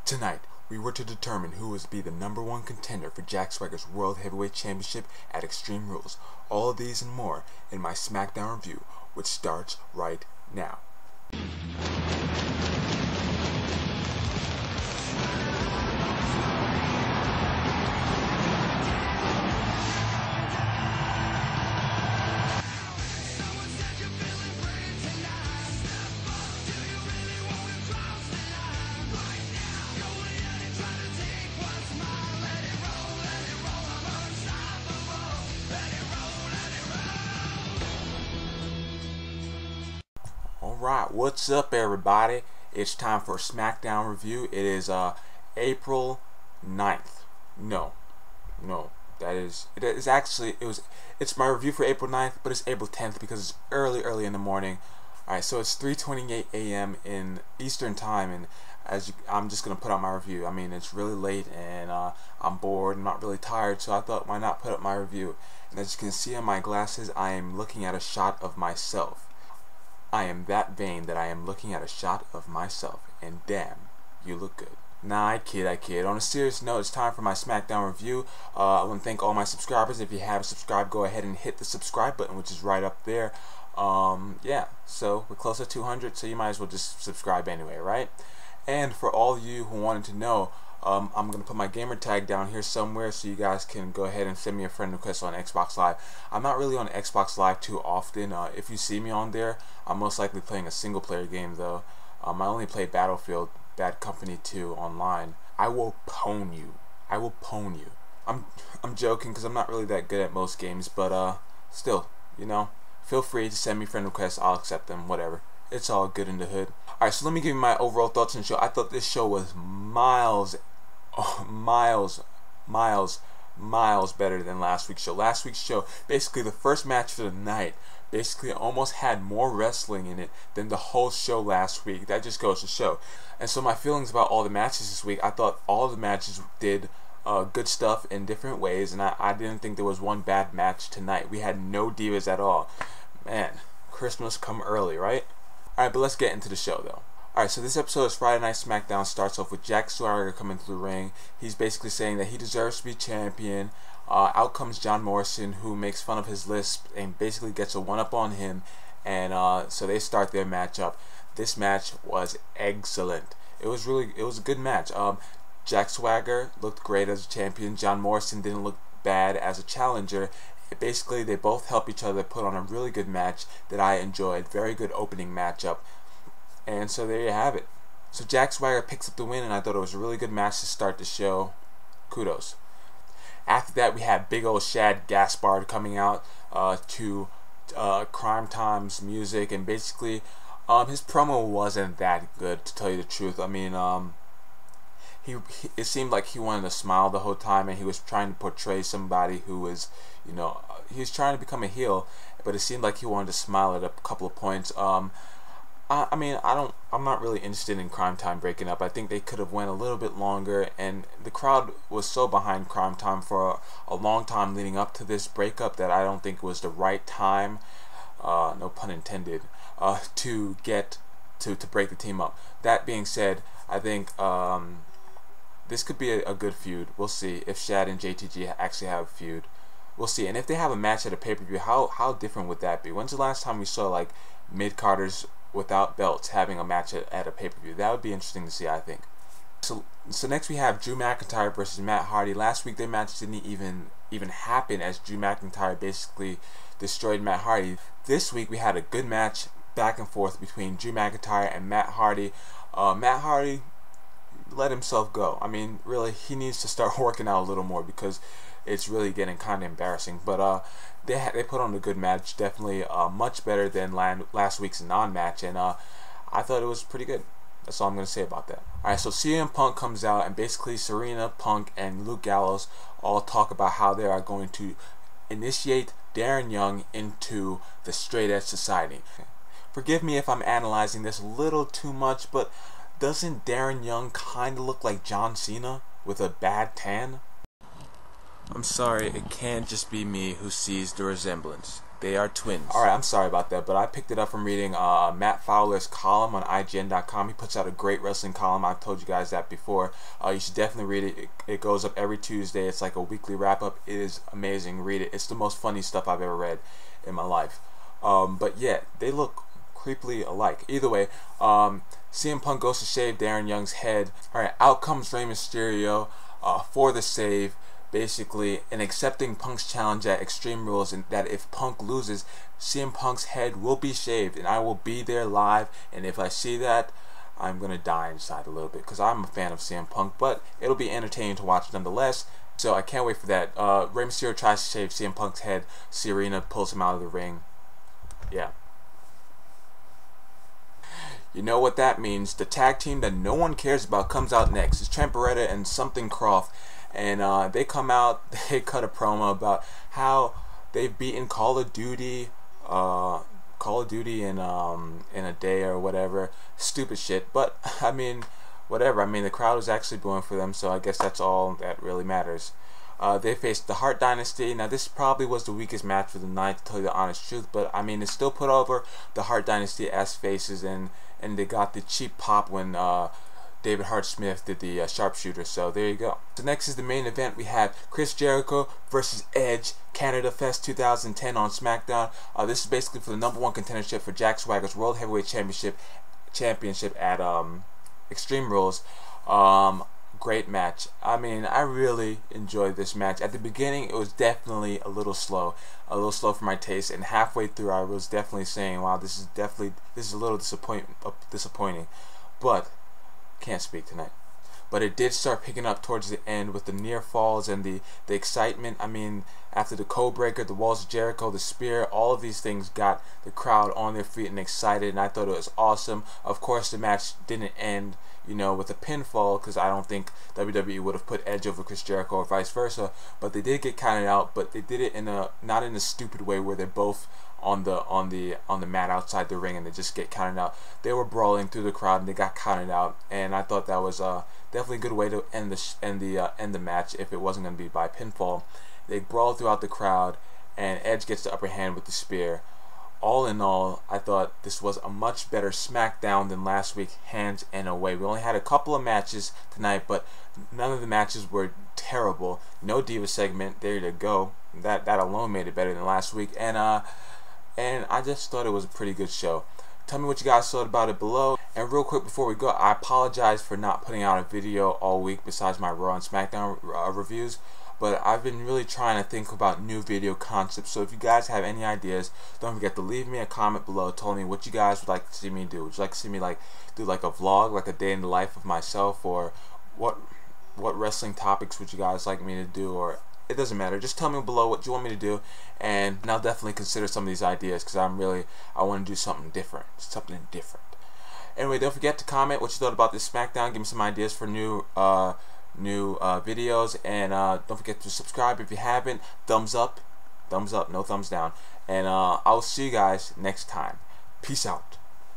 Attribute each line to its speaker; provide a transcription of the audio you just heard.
Speaker 1: Tonight, we were to determine who would be the #1 contender for Jack Swagger's World Heavyweight Championship at Extreme Rules. All of these and more in my SmackDown review, which starts right now. Alright, what's up everybody? It's time for a SmackDown review. It is April 9th. It's my review for April 9th, but it's April 10th because it's early in the morning. Alright, so it's 3:28 a.m. in Eastern time, and I'm just gonna put out my review. I mean, it's really late and I'm bored, I'm not really tired, so I thought, why not put up my review? And as you can see on my glasses, I am looking at a shot of myself. I am that vain that I am looking at a shot of myself, and damn, you look good. Nah, I kid. On a serious note, it's time for my SmackDown review. I want to thank all my subscribers. If you haven't subscribed, go ahead and hit the subscribe button, which is right up there. Yeah, so we're close to 200, so you might as well just subscribe anyway, right? And for all of you who wanted to know, I'm going to put my gamer tag down here somewhere so you guys can go ahead and send me a friend request on Xbox Live. I'm not really on Xbox Live too often. If you see me on there, I'm most likely playing a single player game though. I only play Battlefield Bad Company 2 online. I will pwn you. I'm joking because I'm not really that good at most games, but still, you know, feel free to send me friend requests. I'll accept them, whatever. It's all good in the hood. Alright, so let me give you my overall thoughts on the show. I thought this show was miles better than last week's show. Last week's show, basically the first match of the night, basically almost had more wrestling in it than the whole show last week. That just goes to show. And so my feelings about all the matches this week, I thought all of the matches did good stuff in different ways, and I didn't think there was one bad match tonight. We had no divas at all. Man, Christmas come early, right? Alright, but let's get into the show though. Alright, so this episode is Friday Night SmackDown. Starts off with Jack Swagger coming to the ring. He's basically saying that he deserves to be champion. Out comes John Morrison, who makes fun of his lisp and basically gets a one-up on him. And so they start their matchup. This match was excellent. It was a good match. Jack Swagger looked great as a champion. John Morrison didn't look bad as a challenger. Basically, they both help each other put on a really good match that I enjoyed. Very good opening matchup. And so there you have it. So Jack Swagger picks up the win, and I thought it was a really good match to start the show. Kudos. After that, we had big old Shad Gaspard coming out to Crime Time's music, and basically his promo wasn't that good, to tell you the truth. I mean, it seemed like he wanted to smile the whole time, and he was trying to portray somebody who was, you know, he was trying to become a heel, but it seemed like he wanted to smile at a couple of points. I mean, I'm not really interested in Crime Time breaking up. I think they could have went a little bit longer, and the crowd was so behind Crime Time for a long time leading up to this breakup that I don't think it was the right time, no pun intended, to break the team up. That being said, I think this could be a good feud. We'll see if Shad and JTG actually have a feud. We'll see. And if they have a match at a pay-per-view, how different would that be? When's the last time we saw like mid-carders without belts having a match at a pay-per-view? That would be interesting to see, I think. So next we have Drew McIntyre versus Matt Hardy. Last week their match didn't even happen, as Drew McIntyre basically destroyed Matt Hardy. This week we had a good match back and forth between Drew McIntyre and Matt Hardy. Matt Hardy let himself go. I mean, really, he needs to start working out a little more because it's really getting kind of embarrassing. But they put on a good match, definitely much better than last week's non-match, and I thought it was pretty good. That's all I'm going to say about that. Alright, so CM Punk comes out, and basically Serena, Punk, and Luke Gallows all talk about how they are going to initiate Darren Young into the Straight Edge Society. Forgive me if I'm analyzing this a little too much, but doesn't Darren Young kind of look like John Cena with a bad tan? I'm sorry, it can't just be me who sees the resemblance.
Speaker 2: They are twins.
Speaker 1: Alright, I'm sorry about that, but I picked it up from reading Matt Fowler's column on IGN.com. He puts out a great wrestling column. I've told you guys that before. You should definitely read it. It goes up every Tuesday. It's like a weekly wrap-up. It is amazing. Read it. It's the most funny stuff I've ever read in my life. But yeah, they look creepily alike. Either way, CM Punk goes to shave Darren Young's head. Alright, out comes Rey Mysterio for the save. Basically, in accepting Punk's challenge at Extreme Rules, and that if Punk loses, CM Punk's head will be shaved, and I will be there live. And if I see that, I'm gonna die inside a little bit, because I'm a fan of CM Punk. But it'll be entertaining to watch nonetheless. So I can't wait for that. Rey Mysterio tries to shave CM Punk's head. Serena pulls him out of the ring. Yeah. You know what that means. The tag team that no one cares about comes out next. It's Trent Beretta and Something Croft. And they come out, they cut a promo about how they've beaten Call of Duty in a day or whatever. Stupid shit. But I mean, whatever. I mean, the crowd was actually booing for them, so I guess that's all that really matters. They faced the Hart Dynasty. Now, this probably was the weakest match for the night, to tell you the honest truth. But I mean, it still put over the Hart Dynasty as faces, and they got the cheap pop when David Hart Smith did the sharpshooter. So there you go. So next is the main event. We have Chris Jericho versus Edge, Canada Fest 2010 on SmackDown. This is basically for the #1 contendership for Jack Swagger's World Heavyweight Championship at Extreme Rules. Great match. I mean, I really enjoyed this match. At the beginning, it was definitely a little slow for my taste, and halfway through, I was definitely saying, "Wow, this is a little disappointing." But can't speak tonight. But it did start picking up towards the end with the near falls and the excitement. I mean, after the code breaker, the walls of Jericho, the spear, all of these things got the crowd on their feet and excited, and I thought it was awesome. Of course, the match didn't end, you know, with a pinfall, because I don't think WWE would have put Edge over Chris Jericho or vice versa. But they did get counted out, but they did it in a not in a stupid way where they're both on the mat outside the ring and they just get counted out. They were brawling through the crowd and they got counted out, and I thought that was definitely a good way to end the match if it wasn't going to be by pinfall. They brawled throughout the crowd, and Edge gets the upper hand with the spear. All in all, I thought this was a much better SmackDown than last week, hands and away. We only had a couple of matches tonight, but none of the matches were terrible. No Diva segment, there you go. That alone made it better than last week, and I just thought it was a pretty good show. Tell me what you guys thought about it below. And real quick before we go, I apologize for not putting out a video all week besides my Raw and SmackDown reviews. But I've been really trying to think about new video concepts. So if you guys have any ideas, don't forget to leave me a comment below telling me what you guys would like to see me do. Would you like to see me do like a vlog, like a day in the life of myself, or what wrestling topics would you guys like me to do? Or it doesn't matter. Just tell me below what you want me to do, and I'll definitely consider some of these ideas, because I want to do something different. Anyway, don't forget to comment what you thought about this SmackDown. Give me some ideas for new videos, and don't forget to subscribe if you haven't. Thumbs up, no thumbs down, and I'll see you guys next time. Peace out.